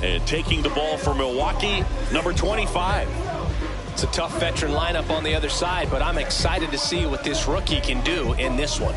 And taking the ball for Milwaukee, number 25. It's a tough veteran lineup on the other side, but I'm excited to see what this rookie can do in this one.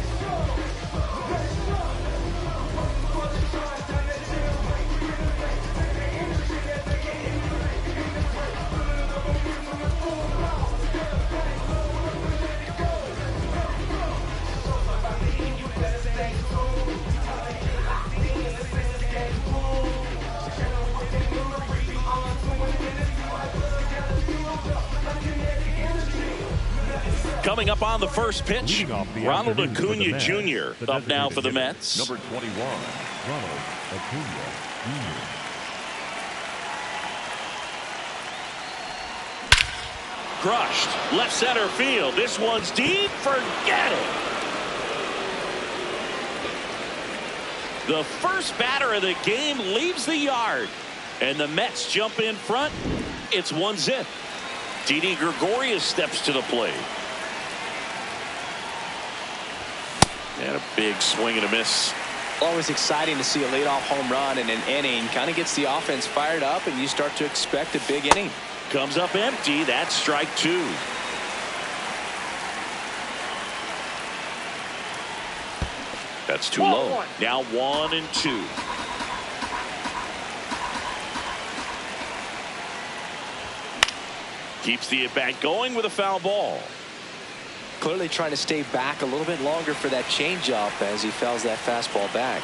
Coming up on the first pitch, Ronald Acuna Jr. up now for the Mets. Number 21, Ronald Acuna Jr. Crushed, left center field. This one's deep. Forget it. The first batter of the game leaves the yard, and the Mets jump in front. It's 1-0. Didi Gregorius steps to the plate. And a big swing and a miss. Always exciting to see a leadoff home run in an inning. Kind of gets the offense fired up, and you start to expect a big inning. Comes up empty. That's strike two. That's too low. Now 1-2. Keeps the at-bat going with a foul ball. Clearly trying to stay back a little bit longer for that changeup as he fouls that fastball back.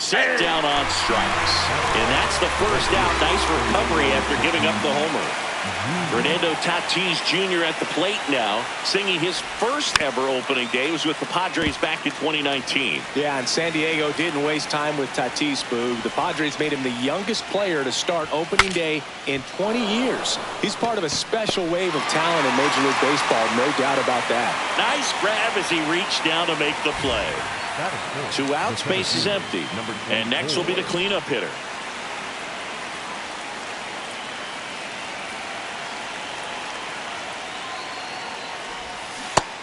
Set down on strikes. And that's the first out. Nice recovery after giving up the homer. Fernando Tatis Jr. at the plate now, singing his first ever opening day. It was with the Padres back in 2019. Yeah, and San Diego didn't waste time with Tatis, Boog. The Padres made him the youngest player to start opening day in 20 years. He's part of a special wave of talent in Major League Baseball, no doubt about that. Nice grab as he reached down to make the play. 2 outs, base is empty. And next will be the cleanup hitter.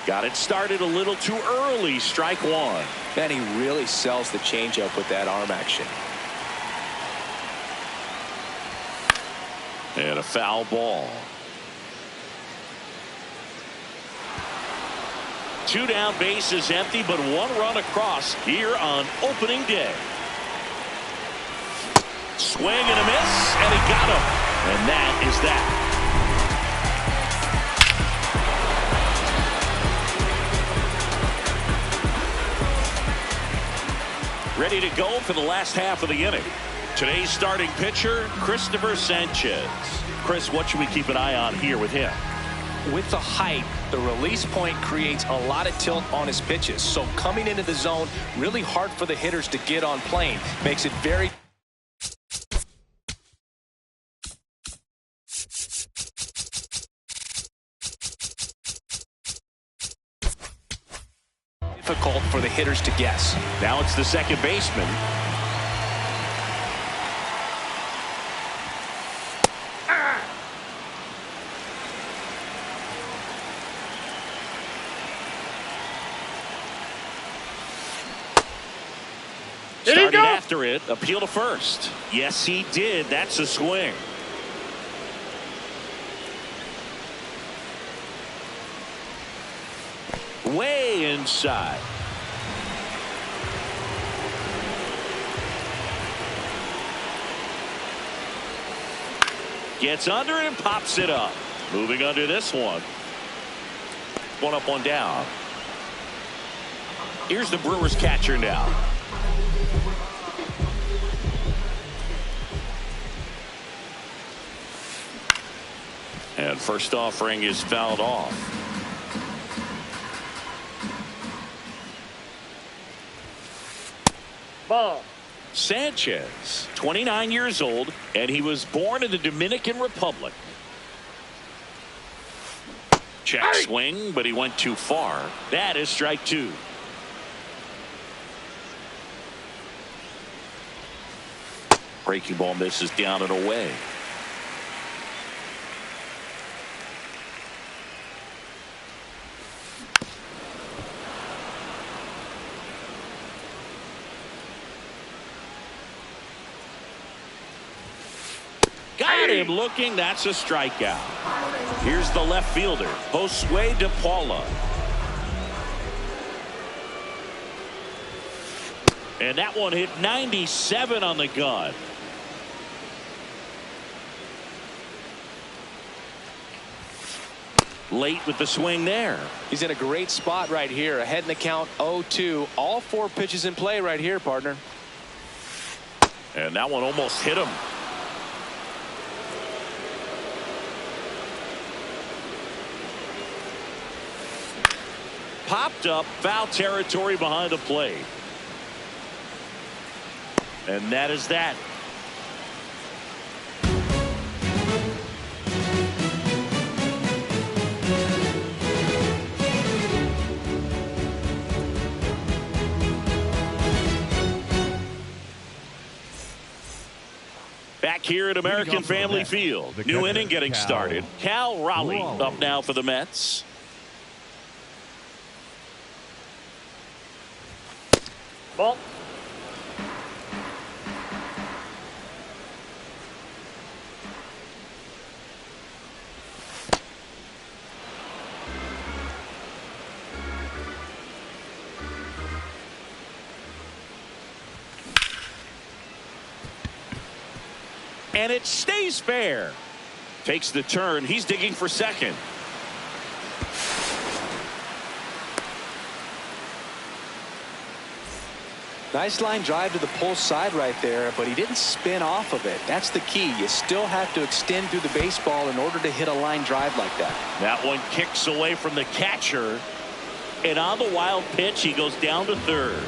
Got it started a little too early. Strike one. And he really sells the changeup with that arm action. And a foul ball. 2 down, base is empty, but 1 run across here on opening day. Swing and a miss, and he got him. And that is that. Ready to go for the last half of the inning. Today's starting pitcher, Christopher Sanchez. Chris, what should we keep an eye on here with him? With the height, the release point creates a lot of tilt on his pitches. So coming into the zone, really hard for the hitters to get on plane. Makes it very difficult for the hitters to guess. Now it's the second baseman. Started after it. Appeal to first. Yes, he did. That's a swing. Way inside. Gets under it and pops it up. Moving under this one. 1 up, 1 down. Here's the Brewers catcher now. And first offering is fouled off. Ball. Sanchez, 29 years old, and he was born in the Dominican Republic. Check swing, but he went too far. That is strike 2. Breaking ball misses down and away. him looking. That's a strikeout. Here's the left fielder, Josue DePaula. And that one hit 97 on the gun. Late with the swing there. He's in a great spot right here. Ahead in the count 0-2. All 4 pitches in play right here, partner. And that one almost hit him. Popped up, foul territory behind the plate. And that is that. Back here at American Family Field. New inning getting started. Cal Raleigh up now for the Mets. Ball. And it stays fair. Takes the turn. He's digging for second. Nice line drive to the pull side right there, but he didn't spin off of it. That's the key. You still have to extend through the baseball in order to hit a line drive like that. That one kicks away from the catcher. And on the wild pitch, he goes down to third.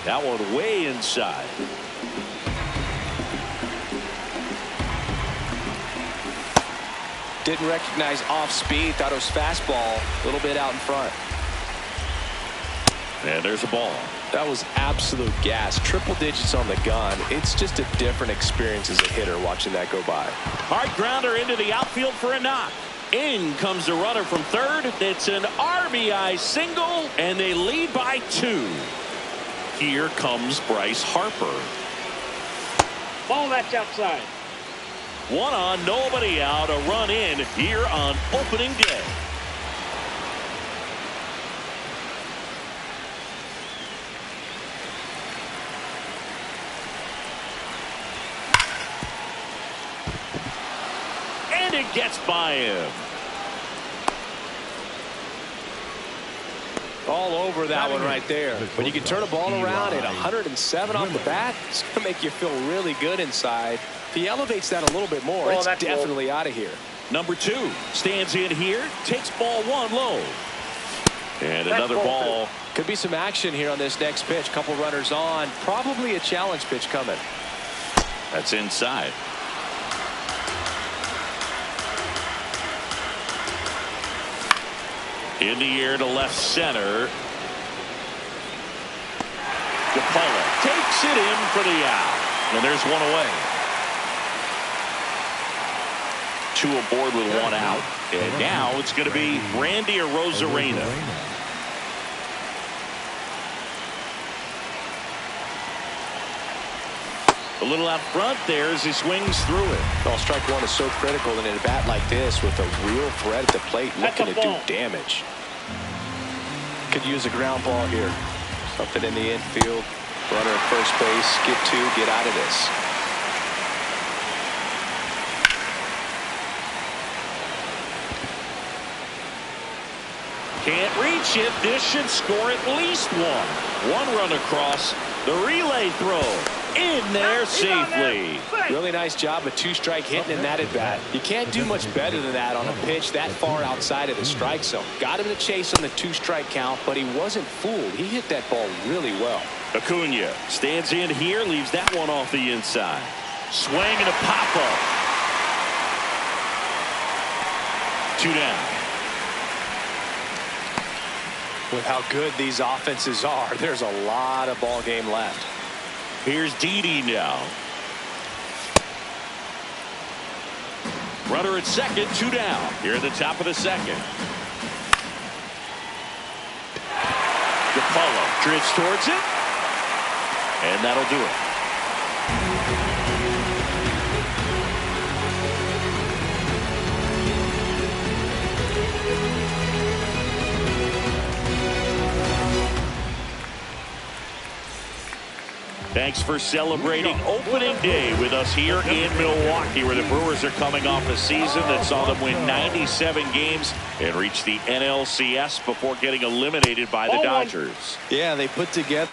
That one way inside. Didn't recognize off speed. Thought it was fastball. A little bit out in front. And there's a ball. That was absolute gas. Triple digits on the gun. It's just a different experience as a hitter watching that go by. Hard grounder into the outfield for a knock. In comes the runner from third. It's an RBI single, and they lead by 2. Here comes Bryce Harper. Ball that's outside. 1 on, nobody out. A run in here on opening day. And it gets by him. All over that one right there. When you can turn a ball around at 107 off the bat, it's going to make you feel really good inside. If he elevates that a little bit more, it's definitely out of here. Number 2 stands in here, takes ball 1 low. And another ball. Could be some action here on this next pitch. Couple runners on. Probably a challenge pitch coming. That's inside. In the air to left center. DePaula takes it in for the out. And there's one away. 2 aboard with 1 out. And now it's going to be Randy Arozarena. A little out front there as he swings through it. Well, strike 1 is so critical in a bat like this with a real threat at the plate looking to do damage. Could use a ground ball here. Something in the infield. Runner at first base. Get 2. Get out of this. Can't reach it. This should score at least 1. 1 run across. The relay throw. In there safely. Really nice job of 2-strike hitting in that at bat. You can't do much better than that on a pitch that far outside of the strike zone. Got him to chase on the 2-strike count, but he wasn't fooled. He hit that ball really well. Acuna stands in here, leaves that one off the inside. Swing and a pop up. 2 down. With how good these offenses are, there's a lot of ball game left. Here's Didi now. Runner at second, 2 down. Here at the top of the second. DePaula drifts towards it. And that'll do it. Thanks for celebrating opening day with us here in Milwaukee, where the Brewers are coming off a season that saw them win 97 games and reach the NLCS before getting eliminated by the Dodgers. Yeah, they put together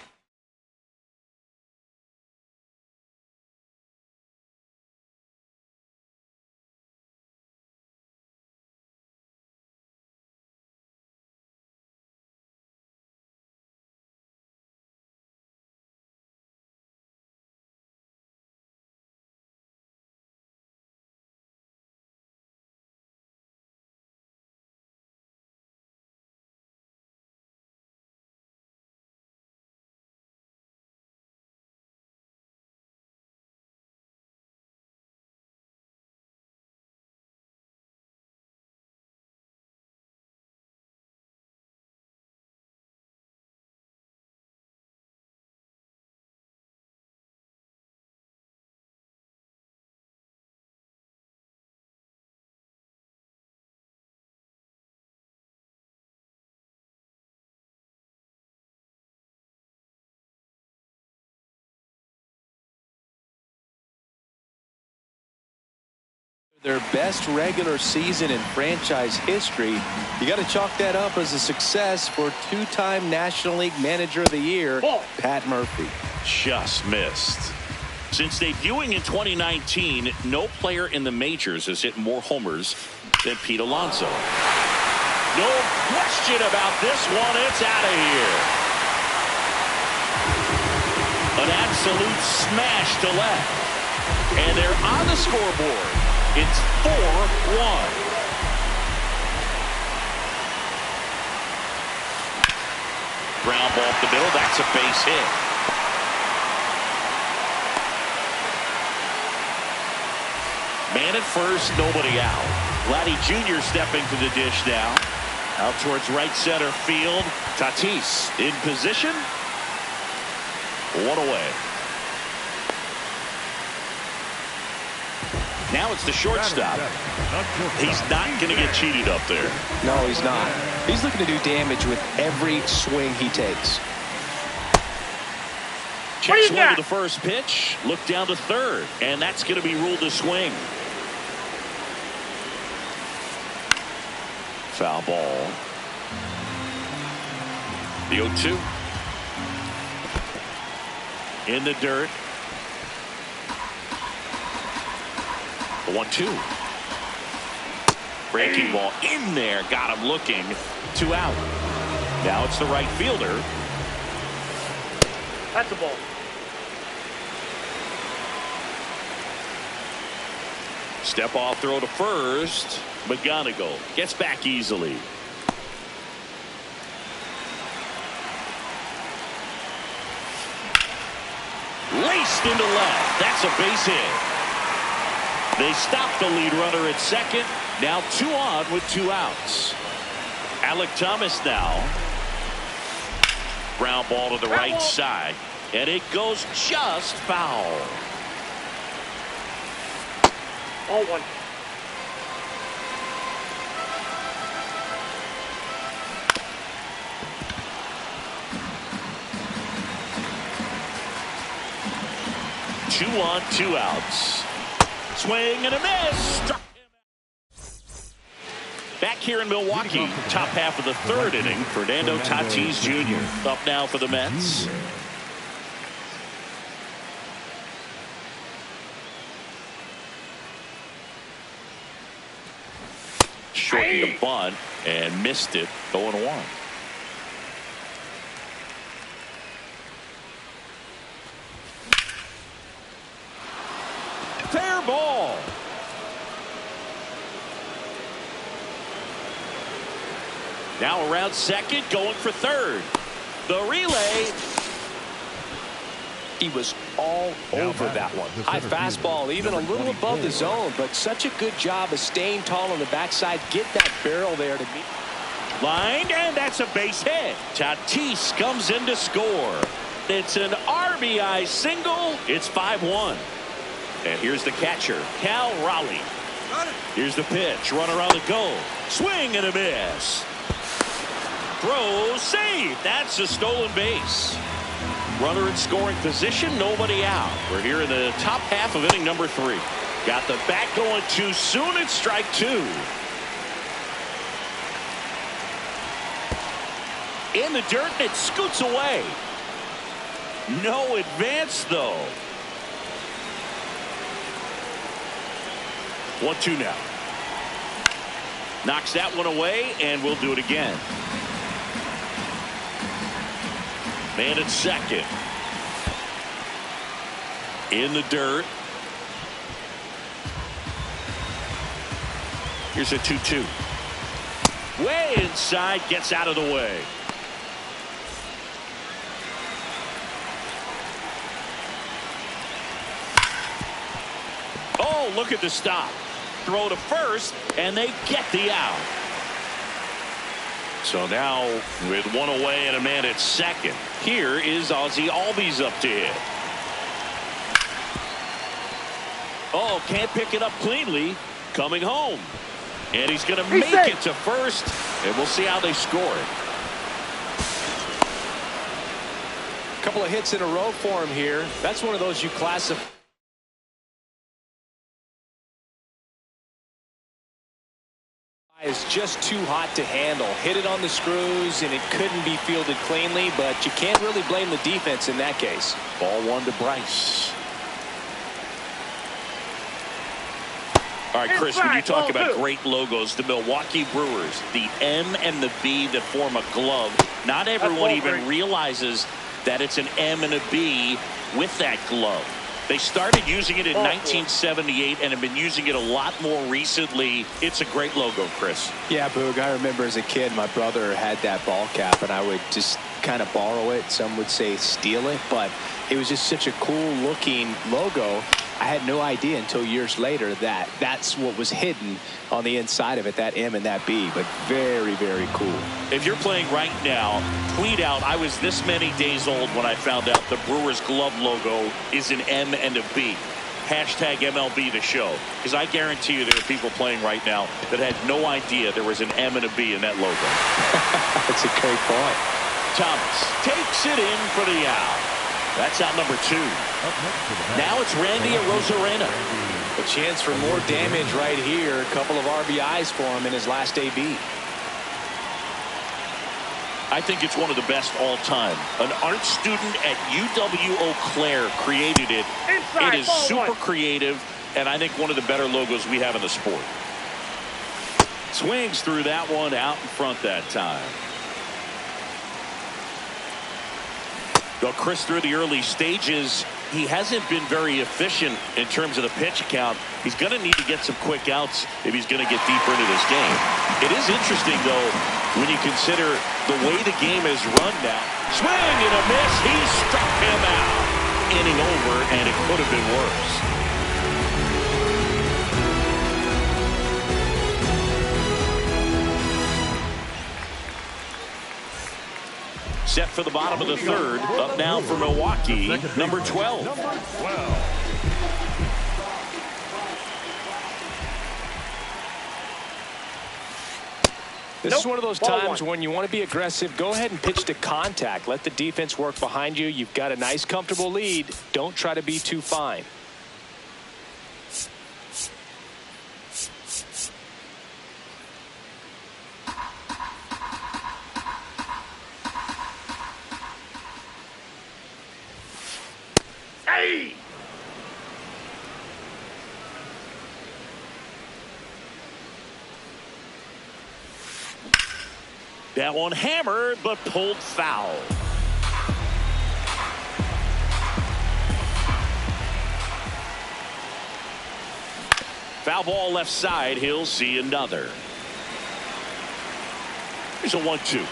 their best regular season in franchise history. You got to chalk that up as a success for two-time National League Manager of the Year, Pat Murphy. Just missed. Since debuting in 2019, no player in the majors has hit more homers than Pete Alonso. No question about this one. It's out of here. An absolute smash to left. And they're on the scoreboard. It's 4-1. Ground ball up the middle. That's a base hit. Man at first, nobody out. Vladdy Jr. stepping to the dish now. Out towards right center field. Tatis in position. One away. Now it's the shortstop. He's not going to get cheated up there. No, he's not. He's looking to do damage with every swing he takes. Check swing to the first pitch. Look down to third. And that's going to be ruled a swing. Foul ball. The 0-2. In the dirt. The 1-2. Breaking ball in there. Got him looking. 2 out. Now it's the right fielder. That's a ball. Step off throw to first. McGonigal gets back easily. Laced into left. That's a base hit. They stop the lead runner at second. Now 2 on with 2 outs. Alek Thomas now. Ground ball to the right side. And it goes just foul. 0-1. Two on, 2 outs. Swing and a miss. Back here in Milwaukee, top half of the 3rd inning. Fernando Tatis Jr. up now for the Mets. Shortened the bunt and missed it. 0-1. Fair ball. Now around second, going for third. The relay. He was all over that one. High fastball, even a little above the zone, but such a good job of staying tall on the backside. Get that barrel there to meet. Line, and that's a base hit. Tatis comes in to score. It's an RBI. RBI single. It's 5-1. And here's the catcher, Cal Raleigh. Here's the pitch. Runner on the go. Swing and a miss. Throw, save. That's a stolen base. Runner in scoring position, nobody out. We're here in the top half of inning number 3. Got the bat going too soon. It's strike 2. In the dirt, and it scoots away. No advance, though. 1-2 now. Knocks that one away, and we'll do it again. Man at second. In the dirt. Here's a 2-2. Way inside, gets out of the way. Oh, look at the stop. Throw to first, and they get the out. So now, with one away and a man at second, here is Ozzie Albies up to hit. Oh, can't pick it up cleanly. Coming home. And he's going to make it to first, and we'll see how they score it. A couple of hits in a row for him here. That's one of those you classify is just too hot to handle. Hit it on the screws, and it couldn't be fielded cleanly, but you can't really blame the defense in that case. Ball 1 to Bryce. All right, Chris, when you talk about great logos, the Milwaukee Brewers, the M and the B that form a glove, not everyone even realizes that it's an M and a B with that glove. They started using it in 1978 and have been using it a lot more recently. It's a great logo, Chris. Yeah, Boog, I remember as a kid, my brother had that ball cap, and I would just kind of borrow it. Some would say steal it, but it was just such a cool looking logo. I had no idea until years later that that's what was hidden on the inside of it, that M and that B, but very, very cool. If you're playing right now, tweet out, I was this many days old when I found out the Brewers glove logo is an M and a B. Hashtag MLB the show. Because I guarantee you there are people playing right now that had no idea there was an M and a B in that logo. That's a great point. Thomas takes it in for the out. That's out number 2. Now it's Randy Arozarena. A chance for more damage right here. A couple of RBIs for him in his last AB. I think it's one of the best all time. An art student at UW-Eau Claire created it. It is super creative, and I think one of the better logos we have in the sport. Swings through that one, out in front that time. Well, Chris, through the early stages, he hasn't been very efficient in terms of the pitch count. He's going to need to get some quick outs if he's going to get deeper into this game. It is interesting, though, when you consider the way the game is run now. Swing and a miss. He struck him out. Inning over, and it could have been worse. Set for the bottom of the third. Up now for Milwaukee, number 12. This is one of those times when you want to be aggressive. Go ahead and pitch to contact. Let the defense work behind you. You've got a nice, comfortable lead. Don't try to be too fine. That one hammered, but pulled foul. Foul ball left side. He'll see another. Here's a 1-2.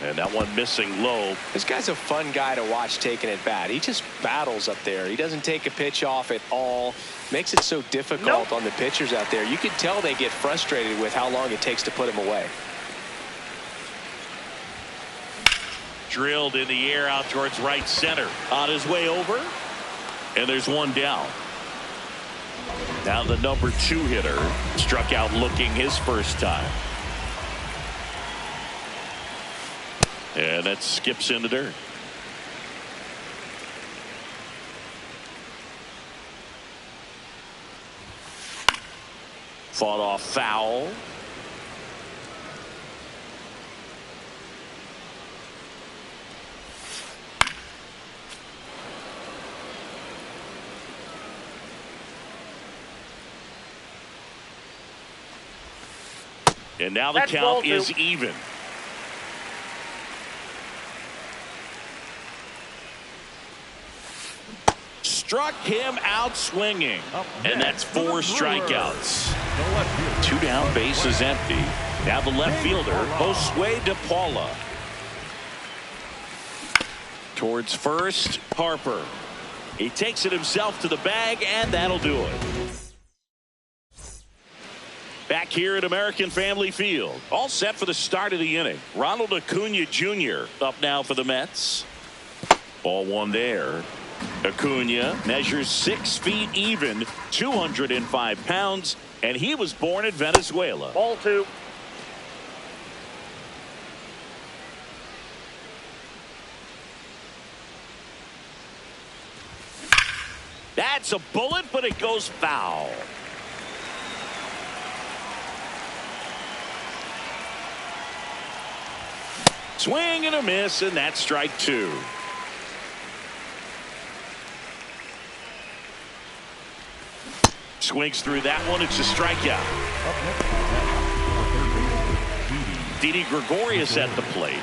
And that one missing low. This guy's a fun guy to watch taking at bat. He just battles up there. He doesn't take a pitch off at all. Makes it so difficult on the pitchers out there. You can tell they get frustrated with how long it takes to put him away. drilled in the air out towards right center. On his way over. And there's one down. Now the number 2 hitter struck out looking his first time. And that skips in the dirt. Fought off foul. And now the count is even. Struck him out swinging. And that's 4 strikeouts. 2 down, base is empty. Now the left fielder, Josue De Paula. Towards first, Harper. He takes it himself to the bag, and that'll do it. Back here at American Family Field. All set for the start of the inning. Ronald Acuna Jr. up now for the Mets. Ball 1 there. Acuna measures 6 feet even, 205 pounds, and he was born in Venezuela. Ball 2. That's a bullet, but it goes foul. Swing and a miss, and that's strike 2. Swings through that one. It's a strikeout. Didi Gregorius at the plate.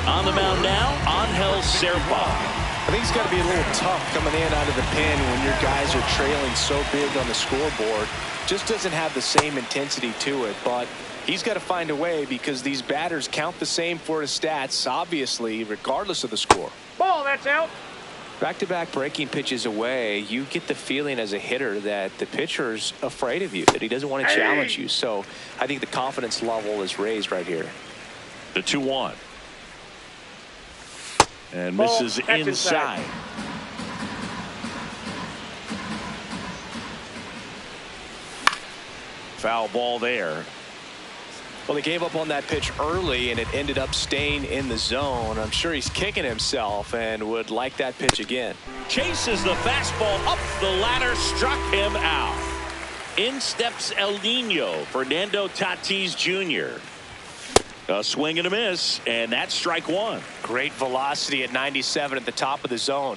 On the mound now, Angel Serpa. I think it's got to be a little tough coming in out of the pen when your guys are trailing so big on the scoreboard. Just doesn't have the same intensity to it, but he's got to find a way because these batters count the same for his stats, obviously, regardless of the score. Ball, that's out. Back-to-back breaking pitches away, you get the feeling as a hitter that the pitcher's afraid of you, that he doesn't want to challenge you. So I think the confidence level is raised right here. The 2-1. And misses inside. Foul ball there. Well, they gave up on that pitch early, and it ended up staying in the zone. I'm sure he's kicking himself and would like that pitch again. Chases the fastball up the ladder, struck him out. In steps El Nino, Fernando Tatis Jr. A swing and a miss, and that's strike 1. Great velocity at 97 at the top of the zone.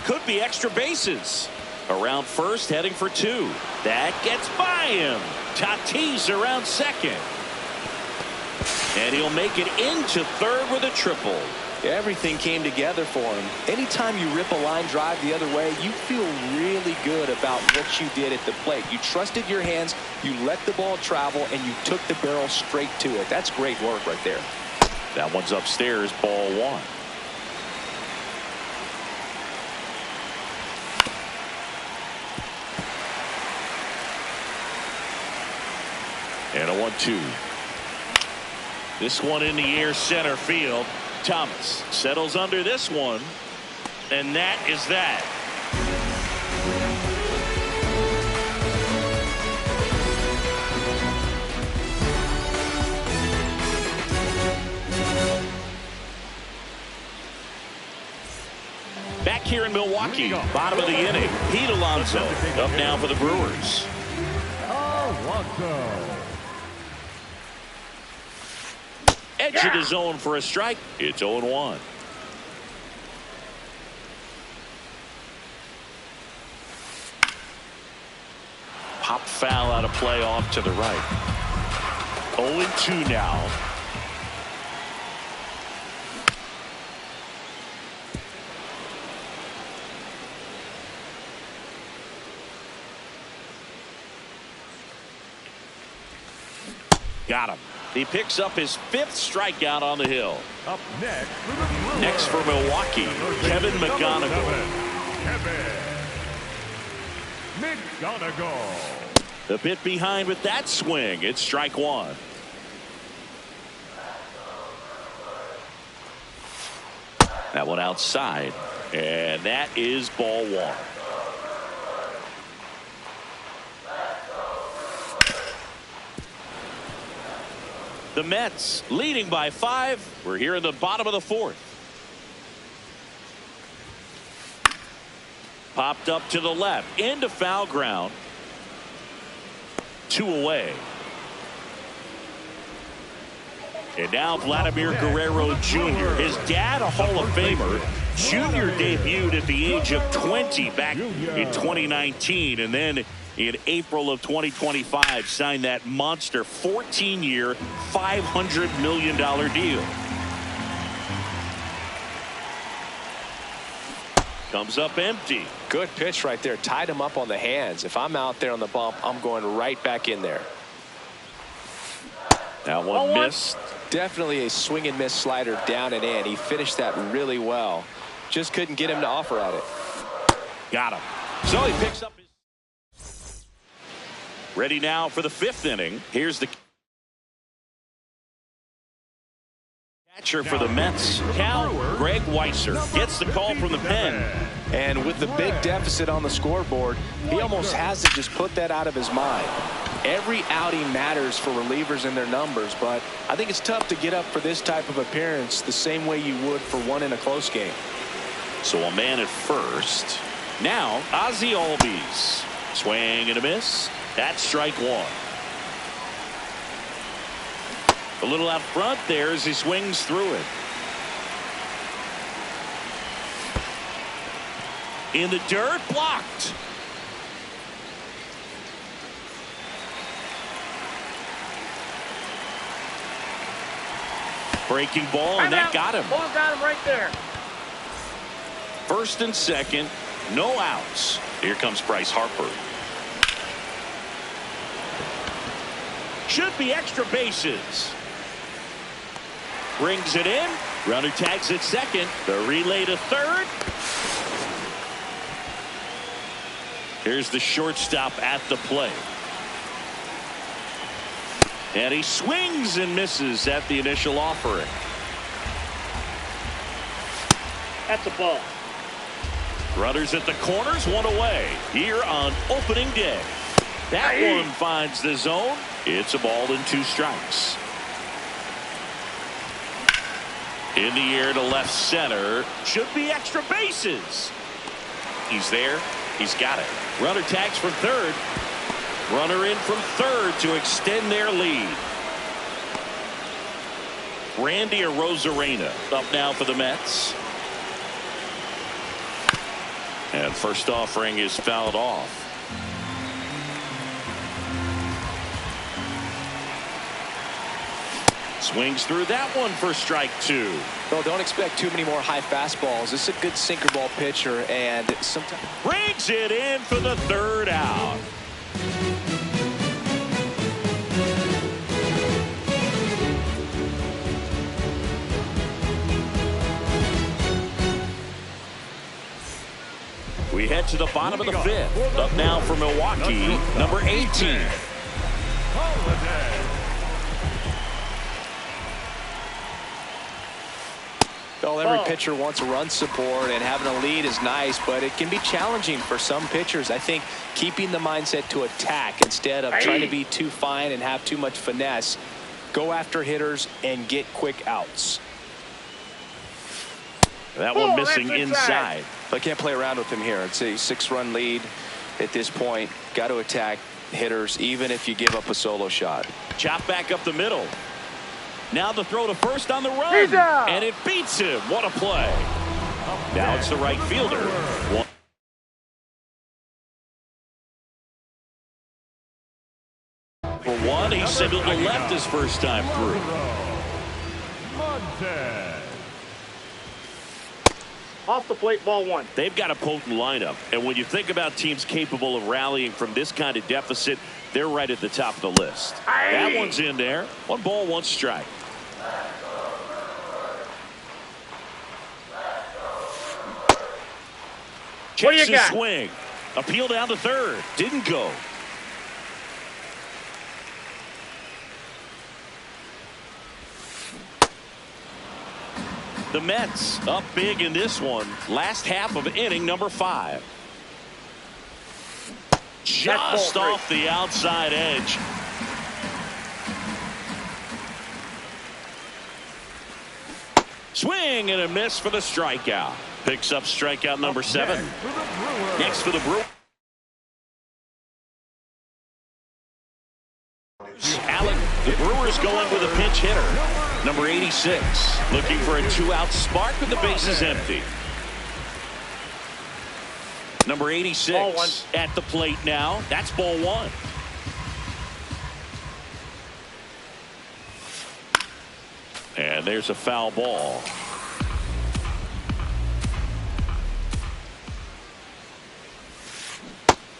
Could be extra bases. Around first, heading for 2. That gets by him. Tatis around second. And he'll make it into third with a triple. Everything came together for him. Anytime you rip a line drive the other way, you feel really good about what you did at the plate. You trusted your hands, you let the ball travel, and you took the barrel straight to it. That's great work right there. That one's upstairs, ball 1. And a 1-2. This one in the air, center field. Thomas settles under this one, and that is that. Back here in Milwaukee, bottom of the inning, Pete Alonso up now for the Brewers. Alonso. Edge of the zone for a strike. It's 0-1. Pop foul out of play off to the right. 0-2 now. Got him. He picks up his 5th strikeout on the hill. Up next for the Brewers. Next for Milwaukee, Kevin McGonigal. Kevin McGonigal. A bit behind with that swing. It's strike 1. That one outside, and that is ball 1. The Mets leading by 5. We're here in the bottom of the 4th. Popped up to the left into foul ground. 2 away. And now Vladimir Guerrero Jr. His dad, a Hall of Famer. Jr. debuted at the age of 20 back in 2019, and then in April of 2025 signed that monster 14-year, $500 million deal. Comes up empty. Good pitch right there. Tied him up on the hands. If I'm out there on the bump, I'm going right back in there. That one missed. Definitely a swing and miss slider down and in. He finished that really well. Just couldn't get him to offer at it. Got him. So he picks up his... Ready now for the 5th inning. Here's the catcher for the Mets, Cal Greg Weisser, gets the call from the pen. And with the big deficit on the scoreboard, he almost has to just put that out of his mind. Every outing matters for relievers and their numbers, but I think it's tough to get up for this type of appearance the same way you would for one in a close game. So a man at first. Now Ozzie Albies. Swing and a miss. That's strike 1. A little out front there as he swings through it. In the dirt, blocked. Breaking ball, and that got him. Ball got him right there. 1st and 2nd, no outs. Here comes Bryce Harper. Should be extra bases. Brings it in. Runner tags at 2nd. The relay to 3rd. Here's the shortstop at the plate. And he swings and misses at the initial offering. That's a ball. Runners at the corners, 1 away here on opening day. That one finds the zone. It's a ball and 2 strikes. In the air to left center. Should be extra bases. He's there. He's got it. Runner tags from 3rd. Runner in from 3rd to extend their lead. Randy Arozarena up now for the Mets. And first offering is fouled off. Swings through that one for strike 2. Well, don't expect too many more high fastballs. This is a good sinker ball pitcher, and sometimes brings it in for the 3rd out. We head to the bottom of the 5th. Up now for Milwaukee, number 18. Well, every pitcher wants a run support, and having a lead is nice, but it can be challenging for some pitchers. I think keeping the mindset to attack instead of trying to be too fine and have too much finesse. Go after hitters and get quick outs. That one missing inside. But can't play around with him here. It's a 6-run lead at this point. Got to attack hitters even if you give up a solo shot. Chop back up the middle. Now the throw to first on the run. And it beats him. What a play. Now it's the right fielder. For 1, he signaled to left his first time through. Off the plate, ball one. They've got a potent lineup, and when you think about teams capable of rallying from this kind of deficit, they're right at the top of the list. That one's in there. 1 ball, 1 strike. What do you got? Swing. Appeal down to third. Didn't go. The Mets up big in this one. Last half of inning number 5. Just off the outside edge. Swing and a miss for the strikeout. Picks up strikeout number 7. Next for the Brewers. Alec, the Brewers going with a pinch hitter. Number 86. Looking for a 2-out spark with the bases empty. Number 86 at the plate now. That's ball 1. And there's a foul ball.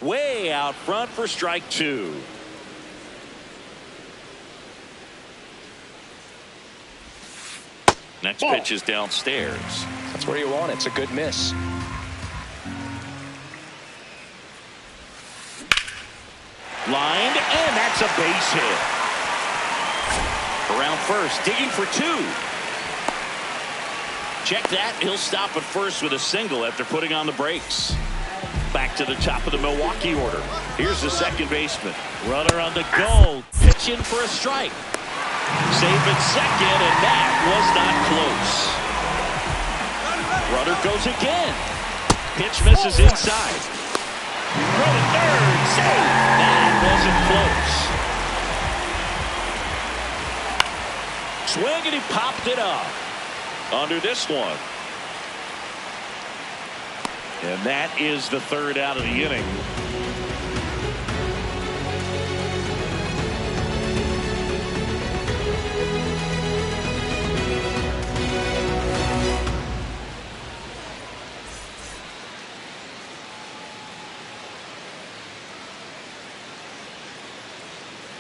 Way out front for strike 2. Next pitch is downstairs. That's where you want it. It's a good miss. Lined, and that's a base hit. Around first, digging for 2. Check that. He'll stop at first with a single after putting on the brakes. Back to the top of the Milwaukee order. Here's the second baseman. Runner on the go. Pitch in for a strike. Safe at second, and that was not close. Runner goes again. Pitch misses inside. Throw to third. Safe. That wasn't close. Swing, and he popped it up. Under this one. And that is the 3rd out of the inning.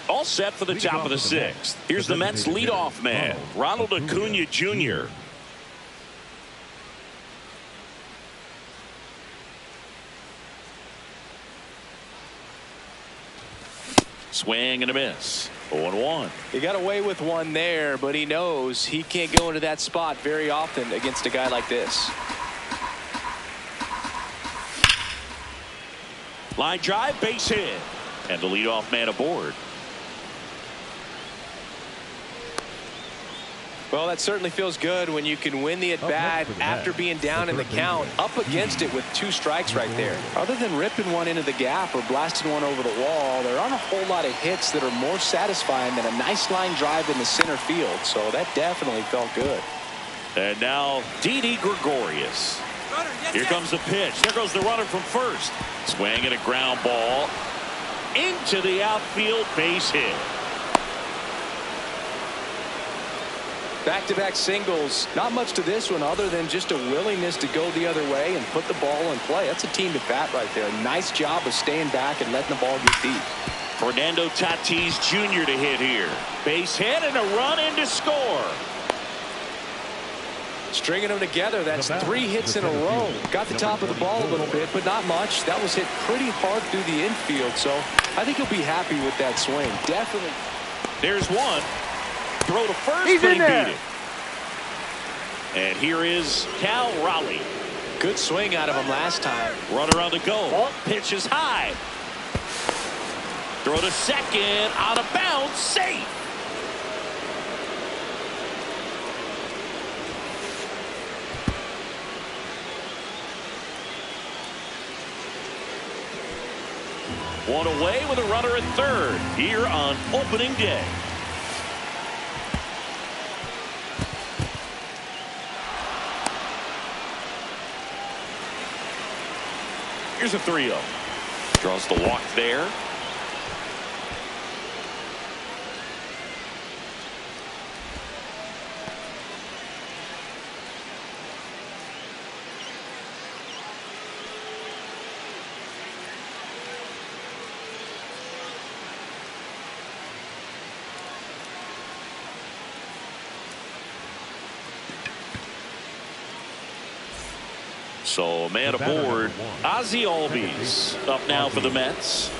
All set for the top of the 6th. Here's the Mets leadoff man, Ronald Acuna Jr. Swing and a miss. 0-1. He got away with one there, but he knows he can't go into that spot very often against a guy like this. Line drive, base hit. And the leadoff man aboard. Well, that certainly feels good when you can win the at-bat after being down in the count, up against it with 2 strikes right there. Other than ripping one into the gap or blasting one over the wall, there aren't a whole lot of hits that are more satisfying than a nice line drive in the center field, so that definitely felt good. And now Didi Gregorius. Here comes the pitch. There goes the runner from first. Swing and a ground ball into the outfield, base hit. Back-to-back singles. Not much to this one other than just a willingness to go the other way and put the ball in play. That's a team at bat right there. Nice job of staying back and letting the ball get deep. Fernando Tatis Jr. to hit here. Base hit and a run in to score. Stringing them together. That's 3 hits in a row. Got the top of the ball a little bit, but not much. That was hit pretty hard through the infield, so I think he'll be happy with that swing. Definitely. There's one. Throw to first, He's but in he there. beat it. And here is Cal Raleigh. Good swing out of him last time. Runner on the go. Pitch is high. Throw to second. Out of bounds. Safe. One away with a runner at third here on opening day. Here's a 3-0. Draws the walk there. So man aboard. Ozzie Albies up now for the Mets.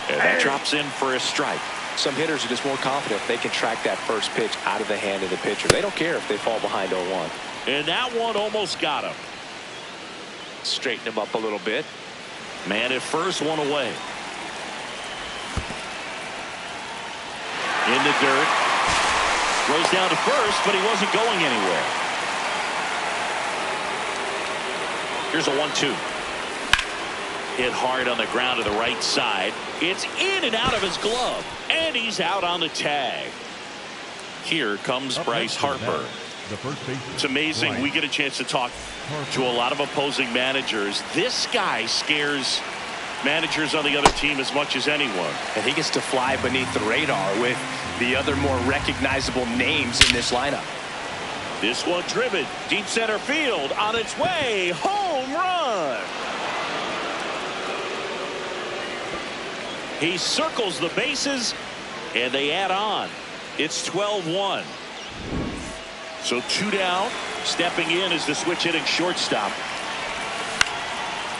And that drops in for a strike. Some hitters are just more confident if they can track that first pitch out of the hand of the pitcher. They don't care if they fall behind 0-1. And that one almost got him. Straighten him up a little bit. Man at first, one away. In the dirt. Throws down to first, but he wasn't going anywhere. Here's a 1-2. Hit hard on the ground to the right side. It's in and out of his glove. And he's out on the tag. Here comes Bryce Harper. It's amazing. We get a chance to talk to a lot of opposing managers. This guy scares managers on the other team as much as anyone. And he gets to fly beneath the radar with the other more recognizable names in this lineup. This one driven deep center field, on its way, home run. He circles the bases and they add on. It's 12-1. So 2 down. Stepping in is the switch hitting shortstop.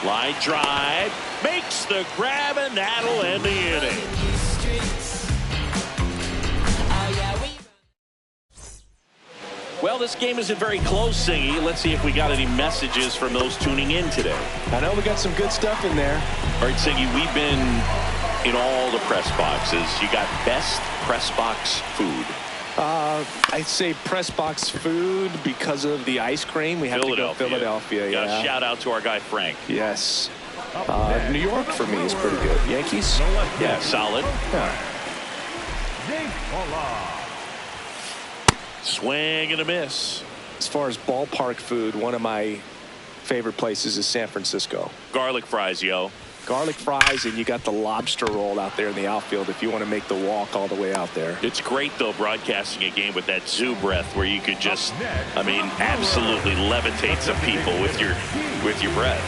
Line drive, makes the grab, and that'll end the inning. Well, this game isn't very close, Singy. Let's see if we got any messages from those tuning in today. I know we got some good stuff in there. All right, Singy, we've been in all the press boxes. You got best press box food. I'd say press box food because of the ice cream. We have to go Philadelphia. Yeah. Shout out to our guy Frank. Yes. New York for me is pretty good. Yankees? Yeah, solid. Yeah. Swing and a miss. As far as ballpark food, one of my favorite places is San Francisco. Garlic fries, yo. Garlic fries, and you got the lobster roll out there in the outfield if you want to make the walk all the way out there. It's great, though, broadcasting a game with that zoo breath where you could just, I mean, absolutely levitate some people with your breath.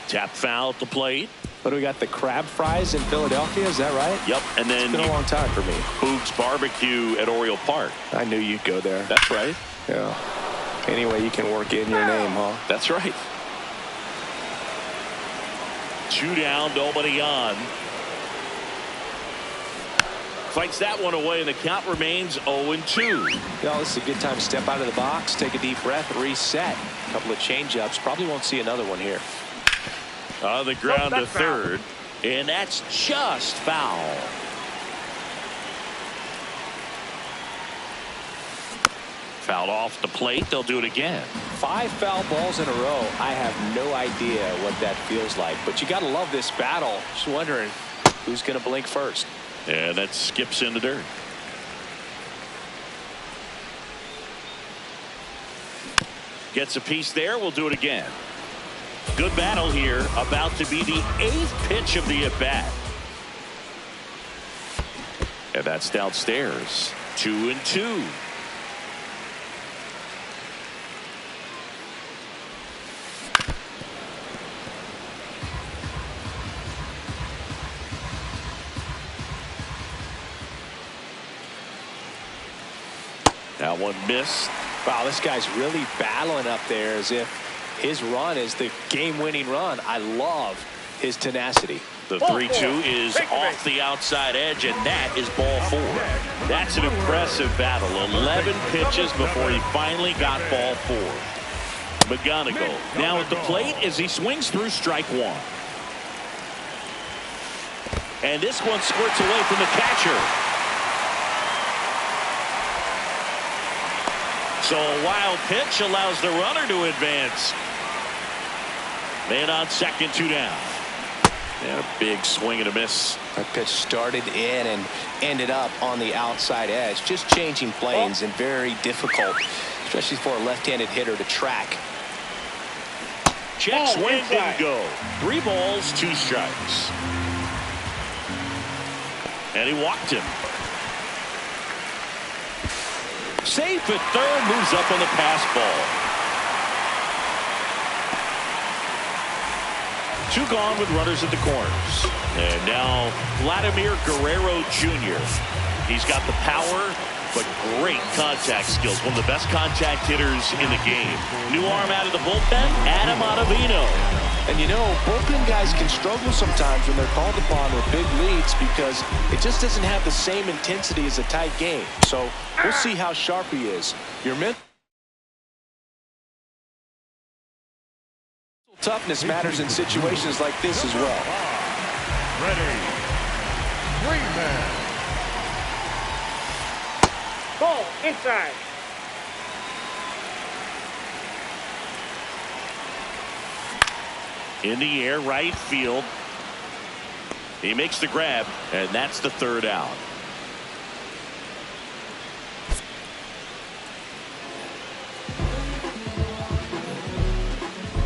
Tap foul at the plate. But we got the crab fries in Philadelphia, is that right? Yep, and then it's been a long time for me. Boog's Barbecue at Oriole Park. I knew you'd go there. That's right. Yeah. Anyway, you can work in your name, huh? That's right. 2 down, nobody on. Fights that one away, and the count remains 0-2. Well, this is a good time to step out of the box, take a deep breath, reset. A couple of change-ups. Probably won't see another one here. On the ground to third, and that's just foul. Fouled off the plate. They'll do it again. 5 foul balls in a row. I have no idea what that feels like, but you got to love this battle. Just wondering who's going to blink first. And that skips in the dirt. Gets a piece there. We'll do it again. Good battle here. About to be the 8th pitch of the at-bat. And that's downstairs. 2-2. That one missed. Wow, this guy's really battling up there as if his run is the game-winning run. I love his tenacity. The 3-2 is off the outside edge, and that is ball 4. That's an impressive battle. 11 pitches before he finally got ball 4. McGonigal now at the plate as he swings through strike 1. And this one squirts away from the catcher. So a wild pitch allows the runner to advance. Man on second, 2 down. And a big swing and a miss. That pitch started in and ended up on the outside edge. Just changing planes and very difficult, especially for a left-handed hitter to track. Check swing, didn't go. 3 balls, 2 strikes. And he walked him. Safe at third, moves up on the pass ball. Two gone with runners at the corners. And now Vladimir Guerrero Jr. He's got the power, but great contact skills. One of the best contact hitters in the game. New arm out of the bullpen, Adam Ottavino. And you know, bullpen guys can struggle sometimes when they're called upon with big leads because it just doesn't have the same intensity as a tight game. So we'll see how sharp he is. Your mental toughness matters in situations like this as well. Ready. Freeman. Ball inside. In the air, right field. He makes the grab, and that's the third out.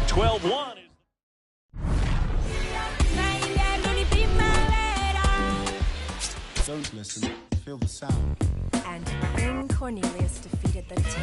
(12-1). Don't listen, feel the sound. And King Cornelius defeated the